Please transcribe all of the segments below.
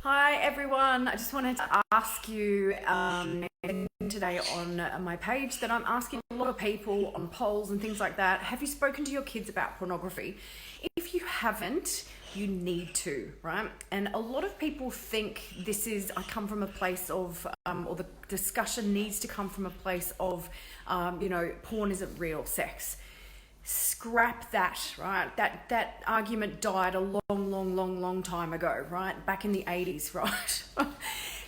Hi everyone, I just wanted to ask you today on my page that I'm asking a lot of people on polls and things like that, have you spoken to your kids about pornography? If you haven't, you need to, right? And a lot of people think I come from a place of, or the discussion needs to come from a place of, porn isn't real sex. Scrap that, right? That argument died a long time ago, right? Back in the 80s, right?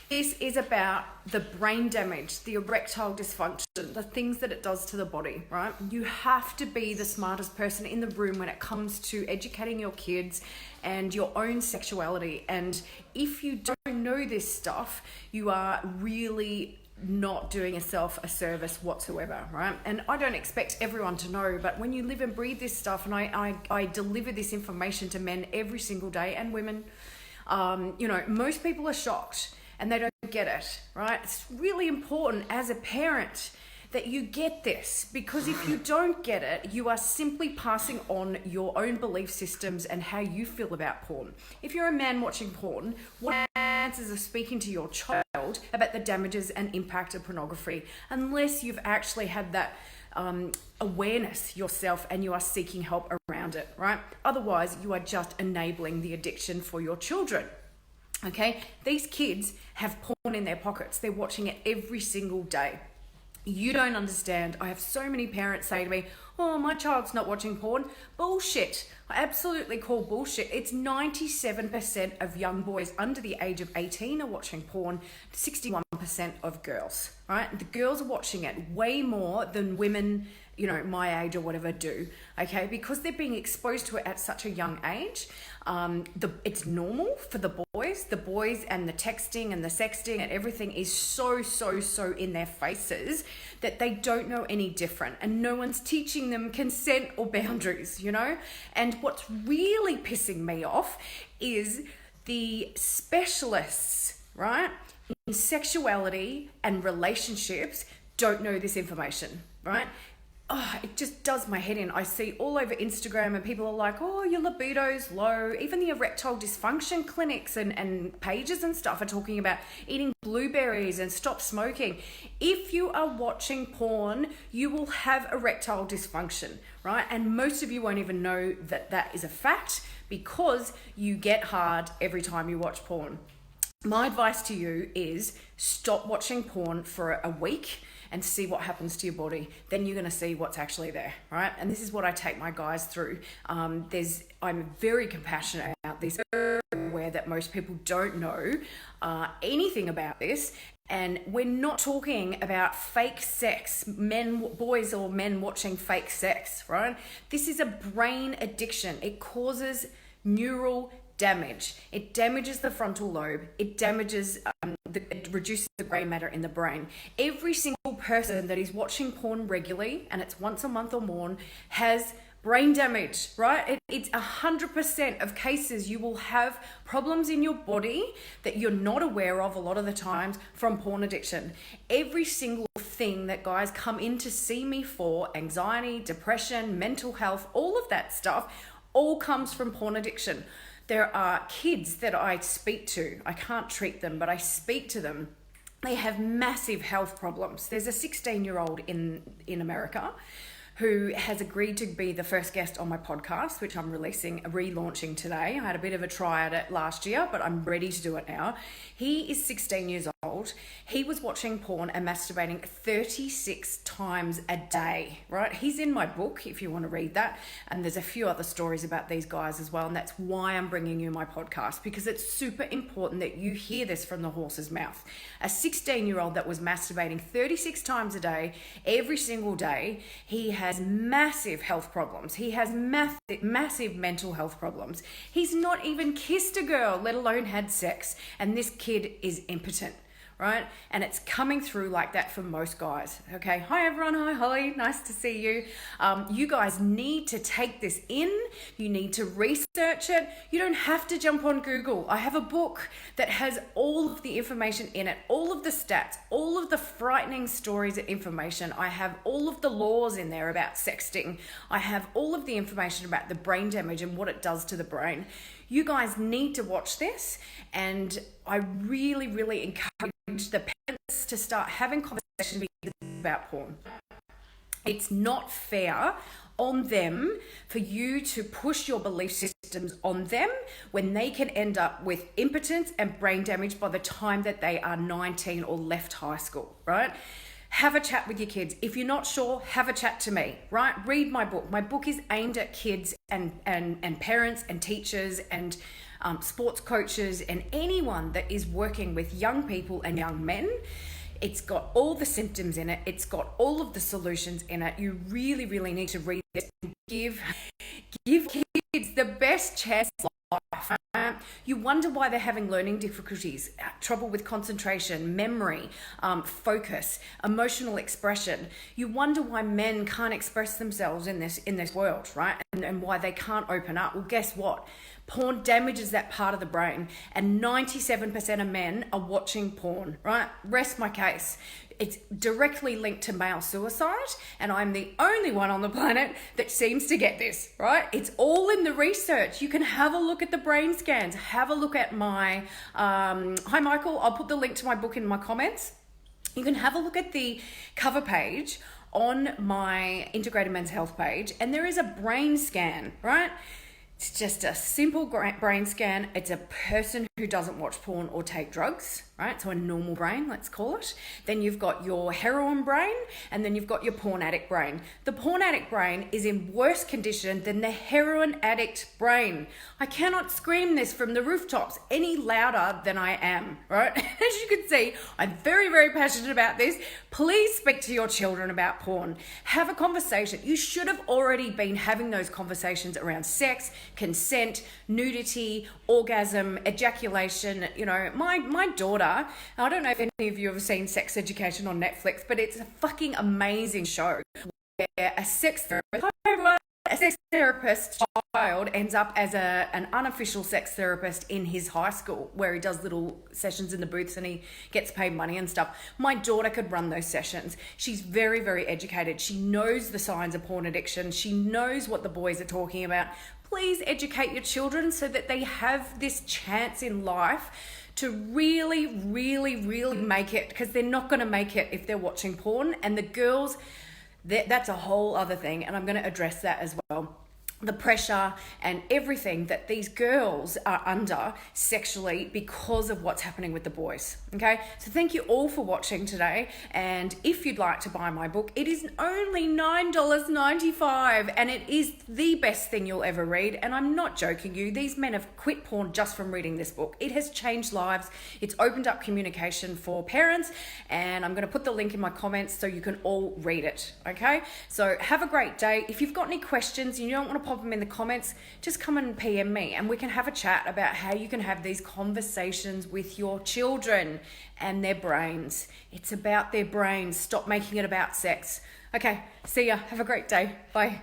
This is about the brain damage, the erectile dysfunction, the things that it does to the body, right? You have to be the smartest person in the room when it comes to educating your kids and your own sexuality. And if you don't know this stuff, you are really not doing yourself a service whatsoever, right? And I don't expect everyone to know, but when you live and breathe this stuff, and I deliver this information to men every single day and women, most people are shocked and they don't get it, right? It's really important as a parent that you get this, because if you don't get it, you are simply passing on your own belief systems and how you feel about porn. If you're a man watching porn, what chances of speaking to your child about the damages and impact of pornography, unless you've actually had that awareness yourself and you are seeking help around it, right? Otherwise, you are just enabling the addiction for your children. Okay? These kids have porn in their pockets. They're watching it every single day. You don't understand. I have so many parents say to me, oh, my child's not watching porn. Bullshit. I absolutely call bullshit. It's 97% of young boys under the age of 18 are watching porn, 61% of girls, right? The girls are watching it way more than women, my age or whatever do, okay? Because they're being exposed to it at such a young age. It's normal for the boys and the texting and the sexting and everything is so in their faces that they don't know any different, and no one's teaching them consent or boundaries, And what's really pissing me off is the specialists, right, in sexuality and relationships don't know this information, right? Oh, it just does my head in. I see all over Instagram and people are like, oh, your libido's low. Even the erectile dysfunction clinics and pages and stuff are talking about eating blueberries and stop smoking. If you are watching porn, you will have erectile dysfunction, right? And most of you won't even know that that is a fact because you get hard every time you watch porn. My advice to you is stop watching porn for a week and see what happens to your body. Then you're going to see what's actually there, right? And this is what I take my guys through. I'm very compassionate about this, aware that most people don't know anything about this. And we're not talking about fake sex, boys or men watching fake sex, right? This is a brain addiction. It causes neural damage. It damages the frontal lobe. It damages, it reduces the grey matter in the brain. Every single person that is watching porn regularly, and it's once a month or more, has brain damage, right? It's 100% of cases you will have problems in your body that you're not aware of a lot of the times from porn addiction. Every single thing that guys come in to see me for, anxiety, depression, mental health, all of that stuff, all comes from porn addiction. There are kids that I speak to. I can't treat them, but I speak to them. They have massive health problems. There's a 16-year-old in America who has agreed to be the first guest on my podcast, which I'm relaunching today. I had a bit of a try at it last year, but I'm ready to do it now. He is 16 years old. He was watching porn and masturbating 36 times a day, right? He's in my book if you want to read that. And there's a few other stories about these guys as well. And that's why I'm bringing you my podcast, because it's super important that you hear this from the horse's mouth. A 16-year-old that was masturbating 36 times a day, every single day, he has massive health problems. He has massive mental health problems. He's not even kissed a girl, let alone had sex. And this kid is impotent, right? And it's coming through like that for most guys, okay? Hi everyone, hi Holly, nice to see you. You guys need to take this in, you need to research it. You don't have to jump on Google. I have a book that has all of the information in it, all of the stats, all of the frightening stories and information. I have all of the laws in there about sexting. I have all of the information about the brain damage and what it does to the brain. You guys need to watch this, and I really, really encourage the parents to start having conversations about porn. It's not fair on them for you to push your belief systems on them when they can end up with impotence and brain damage by the time that they are 19 or left high school, right? Have a chat with your kids. If you're not sure, have a chat to me, right? Read my book. My book is aimed at kids and parents and teachers and sports coaches and anyone that is working with young people and young men. It's got all the symptoms in it. It's got all of the solutions in it. You really, really need to read it and give kids the best chance of life. You wonder why they're having learning difficulties, trouble with concentration, memory, focus, emotional expression. You wonder why men can't express themselves in this world, right? And why they can't open up. Well, guess what? Porn damages that part of the brain, and 97% of men are watching porn, right? Rest my case. It's directly linked to male suicide, and I'm the only one on the planet that seems to get this, right? It's all in the research. You can have a look at the brain scans. Have a look at my, hi Michael, I'll put the link to my book in my comments. You can have a look at the cover page on my Integrated Men's Health page, and there is a brain scan, right? It's just a simple brain scan. It's a person who doesn't watch porn or take drugs, right? So a normal brain, let's call it. Then you've got your heroin brain, and then you've got your porn addict brain. The porn addict brain is in worse condition than the heroin addict brain. I cannot scream this from the rooftops any louder than I am, right? As you can see, I'm very, very passionate about this. Please speak to your children about porn. Have a conversation. You should have already been having those conversations around sex, consent, nudity, orgasm, ejaculation. You know, my daughter, I don't know if any of you have seen Sex Education on Netflix, but it's a fucking amazing show where a sex therapist child ends up as an unofficial sex therapist in his high school, where he does little sessions in the booths and he gets paid money and stuff. My daughter could run those sessions. She's very, very educated. She knows the signs of porn addiction. She knows what the boys are talking about. Please educate your children so that they have this chance in life to really, really, really make it, because they're not going to make it if they're watching porn. And the girls, that's a whole other thing, and I'm going to address that as well. The pressure and everything that these girls are under sexually because of what's happening with the boys, okay? So thank you all for watching today, and if you'd like to buy my book, it is only $9.95, and it is the best thing you'll ever read, and I'm not joking you. These men have quit porn just from reading this book. It has changed lives. It's opened up communication for parents, and I'm going to put the link in my comments so you can all read it, okay? So have a great day. If you've got any questions and you don't want to pop them in the comments, just come and PM me and we can have a chat about how you can have these conversations with your children and their brains. It's about their brains. Stop making it about sex. Okay, see ya. Have a great day. Bye.